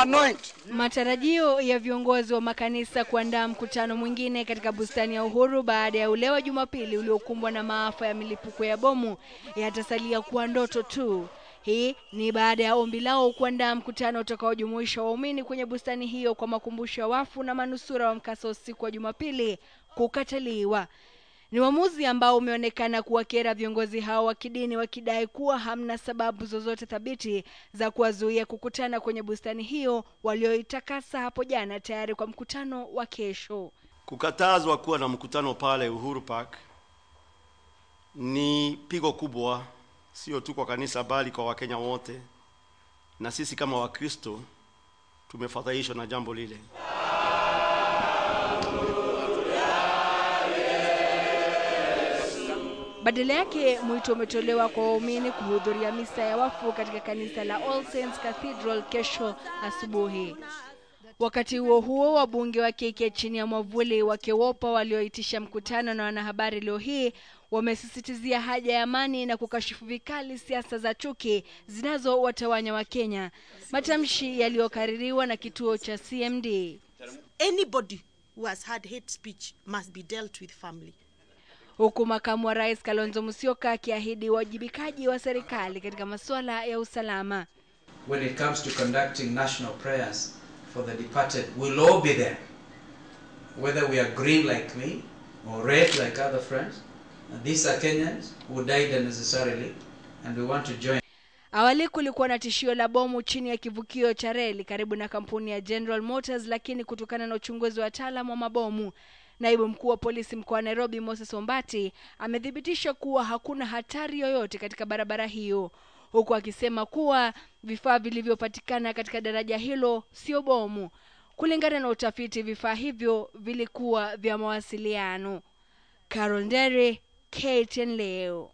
anoint. Matarajio ya viongozi wa makanisa kuandaa mkutano mwingine katika bustani ya Uhuru baada ya ule wa Jumapili uliokumbwa na maafa ya milipuko ya bomu yatasalia kuwa ndoto tu. Hii ni baada ya ombi lao kuandaa mkutano utakaojumuisha waumini kwenye bustani hiyo kwa makumbusho ya wafu na manusura wa mkasa usiku wa Jumapili kukataliwa. Ni uamuzi ambao umeonekana kuwakera viongozi hao wa kidini, wakidai kuwa hamna sababu zozote thabiti za kuwazuia kukutana kwenye bustani hiyo walioitakasa hapo jana tayari kwa mkutano wa kesho. Kukatazwa kuwa na mkutano pale Uhuru Park ni pigo kubwa, sio tu kwa kanisa bali kwa Wakenya wote, na sisi kama Wakristo tumefadhaishwa na jambo lile. Badala yake mwito umetolewa kwa waumini kuhudhuria misa ya wafu katika kanisa la All Saints Cathedral kesho asubuhi. Wakati huo wabunge wa kike chini ya mwavuli wa KEWOPA walioitisha mkutano na wanahabari leo hii wamesisitizia haja ya amani na kukashifu vikali siasa za chuki zinazowatawanya Wakenya. Matamshi yaliyokaririwa na kituo cha CMD. Anybody who has had hate speech must be dealt with family. Huku makamu wa rais Kalonzo Musyoka akiahidi wajibikaji wa serikali katika masuala ya usalama. When it comes to conducting national prayers for the departed, we'll all be there. Whether we are green like me or red like other friends. And these are Kenyans who died unnecessarily and we want to join. Awali kulikuwa na tishio la bomu chini ya kivukio cha reli karibu na kampuni ya General Motors, lakini kutokana na uchunguzi wa wataalamu wa mabomu, naibu mkuu wa polisi mkoa wa Nairobi Moses Ombati amethibitisha kuwa hakuna hatari yoyote katika barabara hiyo, huku akisema kuwa vifaa vilivyopatikana katika daraja hilo sio bomu. Kulingana na utafiti, vifaa hivyo vilikuwa vya mawasiliano. Carol Ndere, KTN leo.